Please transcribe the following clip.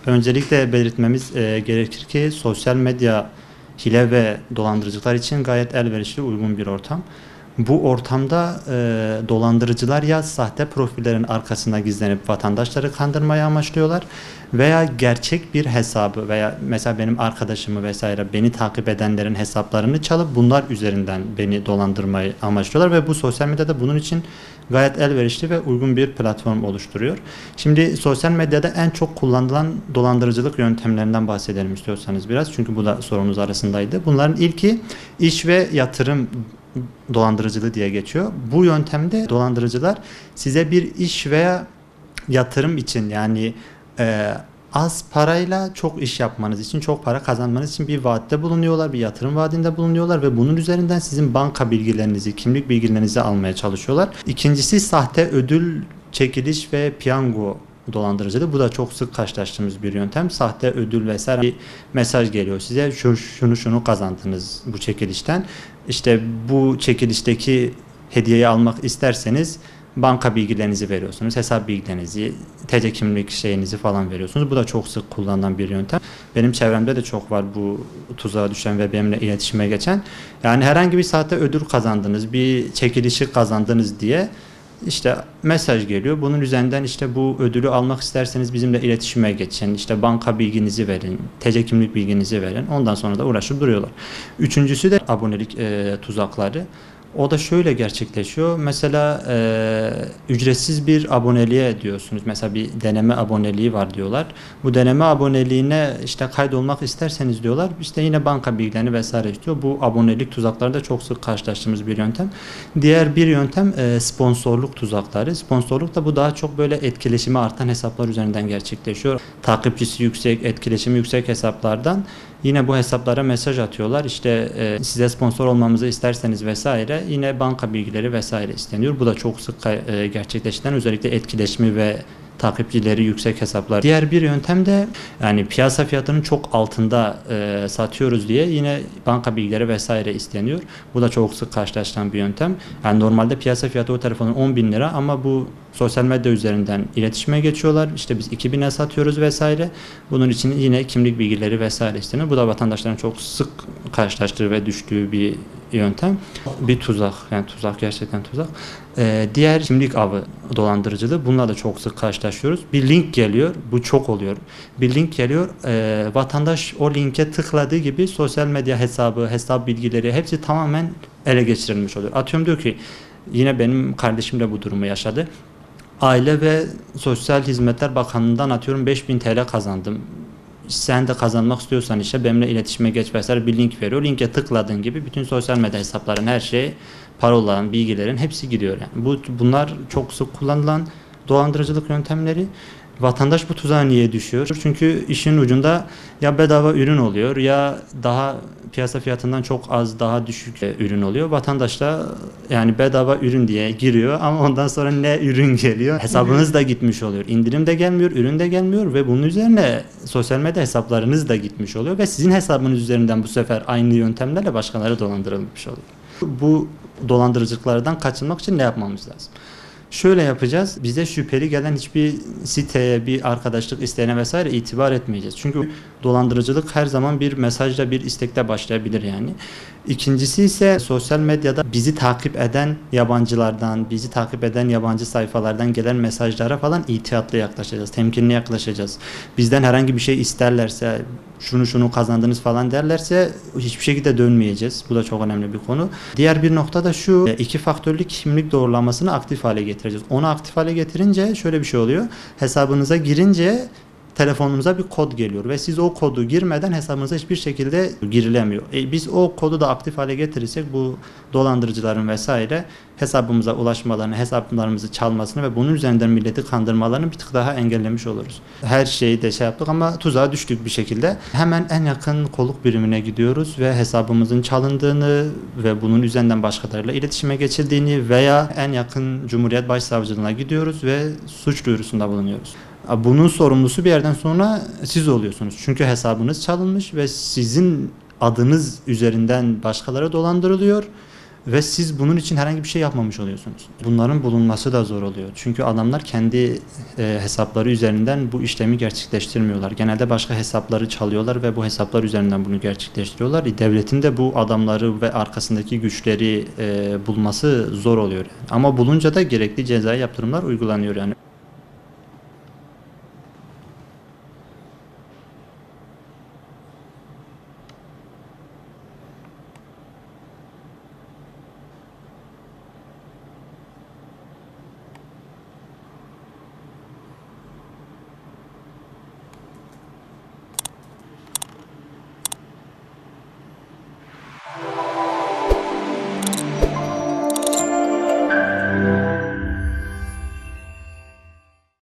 Öncelikle belirtmemiz gerekir ki sosyal medya hile ve dolandırıcılar için gayet elverişli, uygun bir ortam. Bu ortamda dolandırıcılar ya sahte profillerin arkasında gizlenip vatandaşları kandırmayı amaçlıyorlar veya gerçek bir hesabı veya mesela benim arkadaşımı vesaire beni takip edenlerin hesaplarını çalıp bunlar üzerinden beni dolandırmayı amaçlıyorlar ve bu sosyal medyada bunun için gayet elverişli ve uygun bir platform oluşturuyor. Şimdi sosyal medyada en çok kullanılan dolandırıcılık yöntemlerinden bahsedelim istiyorsanız biraz. Çünkü bu da sorunuz arasındaydı. Bunların ilki iş ve yatırım dolandırıcılığı diye geçiyor. Bu yöntemde dolandırıcılar size bir iş veya yatırım için yani az parayla çok iş yapmanız için, çok para kazanmanız için bir vaatte bulunuyorlar, bir yatırım vaadinde bulunuyorlar ve bunun üzerinden sizin banka bilgilerinizi, kimlik bilgilerinizi almaya çalışıyorlar. İkincisi sahte ödül, çekiliş ve piyango dolandırıcılığı. Bu da çok sık karşılaştığımız bir yöntem. Sahte ödül vesaire bir mesaj geliyor size. Şunu kazandınız bu çekilişten. İşte bu çekilişteki hediyeyi almak isterseniz banka bilgilerinizi veriyorsunuz, hesap bilgilerinizi, TC kimlik şeyinizi falan veriyorsunuz. Bu da çok sık kullanılan bir yöntem. Benim çevremde de çok var bu tuzağa düşen ve benimle iletişime geçen. Yani herhangi bir sahte ödül kazandınız, bir çekilişi kazandınız diye işte mesaj geliyor. Bunun üzerinden işte bu ödülü almak isterseniz bizimle iletişime geçin. İşte banka bilginizi verin, TC kimlik bilginizi verin. Ondan sonra da uğraşıp duruyorlar. Üçüncüsü de abonelik tuzakları. O da şöyle gerçekleşiyor. Mesela ücretsiz bir aboneliğe diyorsunuz. Mesela bir deneme aboneliği var diyorlar. Bu deneme aboneliğine işte kaydolmak isterseniz diyorlar. İşte yine banka bilgilerini vesaire istiyor. Bu abonelik tuzakları da çok sık karşılaştığımız bir yöntem. Diğer bir yöntem sponsorluk tuzakları. Sponsorluk da bu daha çok böyle etkileşimi artan hesaplar üzerinden gerçekleşiyor. Takipçisi yüksek, etkileşimi yüksek hesaplardan yine bu hesaplara mesaj atıyorlar. İşte size sponsor olmamızı isterseniz vesaire yine banka bilgileri vesaire isteniyor. Bu da çok sık gerçekleşen özellikle etkileşimi ve takipçileri yüksek hesaplar. Diğer bir yöntem de yani piyasa fiyatının çok altında satıyoruz diye yine banka bilgileri vesaire isteniyor. Bu da çok sık karşılaşılan bir yöntem. Yani normalde piyasa fiyatı o telefonun 10.000 lira ama bu sosyal medya üzerinden iletişime geçiyorlar. İşte biz 2.000'e satıyoruz vesaire. Bunun için yine kimlik bilgileri vesaire isteniyor. Bu da vatandaşların çok sık karşılaştığı ve düştüğü bir yöntem. Bir tuzak. Yani tuzak gerçekten tuzak. Diğer kimlik avı dolandırıcılığı. Bununla da çok sık karşılaşıyoruz. Bir link geliyor. Bu çok oluyor. Bir link geliyor. Vatandaş o linke tıkladığı gibi sosyal medya hesabı, hesap bilgileri hepsi tamamen ele geçirilmiş oluyor. Atıyorum diyor ki yine benim kardeşim de bu durumu yaşadı. Aile ve Sosyal Hizmetler Bakanlığı'ndan atıyorum 5.000 TL kazandım. Sen de kazanmak istiyorsan işte benimle iletişime geç vesaire bir link veriyor. Linke tıkladığın gibi bütün sosyal medya hesapların her şey, paroların, bilgilerin hepsi gidiyor yani. Bunlar çok sık kullanılan dolandırıcılık yöntemleri. Vatandaş bu tuzağa niye düşüyor? Çünkü işin ucunda ya bedava ürün oluyor ya daha piyasa fiyatından çok az daha düşük ürün oluyor. Vatandaş da yani bedava ürün diye giriyor ama ondan sonra ne ürün geliyor? Hesabınız da gitmiş oluyor. İndirim de gelmiyor, ürün de gelmiyor ve bunun üzerine sosyal medya hesaplarınız da gitmiş oluyor ve sizin hesabınız üzerinden bu sefer aynı yöntemlerle başkaları dolandırılmış oluyor. Bu dolandırıcılıklardan kaçınmak için ne yapmamız lazım? Şöyle yapacağız. Bize şüpheli gelen hiçbir siteye, bir arkadaşlık isteğine vesaire itibar etmeyeceğiz. Çünkü dolandırıcılık her zaman bir mesajla, bir istekle başlayabilir yani. İkincisi ise sosyal medyada bizi takip eden yabancılardan, bizi takip eden yabancı sayfalardan gelen mesajlara falan ihtiyatlı yaklaşacağız, temkinli yaklaşacağız. Bizden herhangi bir şey isterlerse, şunu kazandınız falan derlerse hiçbir şekilde dönmeyeceğiz. Bu da çok önemli bir konu. Diğer bir nokta da şu, iki faktörlü kimlik doğrulamasını aktif hale getireceğiz. Onu aktif hale getirince şöyle bir şey oluyor. Hesabınıza girince telefonunuza bir kod geliyor ve siz o kodu girmeden hesabınıza hiçbir şekilde girilemiyor. Biz o kodu da aktif hale getirirsek bu dolandırıcıların vesaire hesabımıza ulaşmalarını, hesaplarımızı çalmasını ve bunun üzerinden milleti kandırmalarını bir tık daha engellemiş oluruz. Her şeyi de şey yaptık ama tuzağa düştük bir şekilde. Hemen en yakın kolluk birimine gidiyoruz ve hesabımızın çalındığını ve bunun üzerinden başkalarıyla iletişime geçildiğini veya en yakın Cumhuriyet Başsavcılığına gidiyoruz ve suç duyurusunda bulunuyoruz. Bunun sorumlusu bir yerden sonra siz oluyorsunuz. Çünkü hesabınız çalınmış ve sizin adınız üzerinden başkaları dolandırılıyor ve siz bunun için herhangi bir şey yapmamış oluyorsunuz. Bunların bulunması da zor oluyor. Çünkü adamlar kendi hesapları üzerinden bu işlemi gerçekleştirmiyorlar. Genelde başka hesapları çalıyorlar ve bu hesaplar üzerinden bunu gerçekleştiriyorlar. Devletin de bu adamları ve arkasındaki güçleri bulması zor oluyor. Ama bulunca da gerekli cezai yaptırımlar uygulanıyor yani.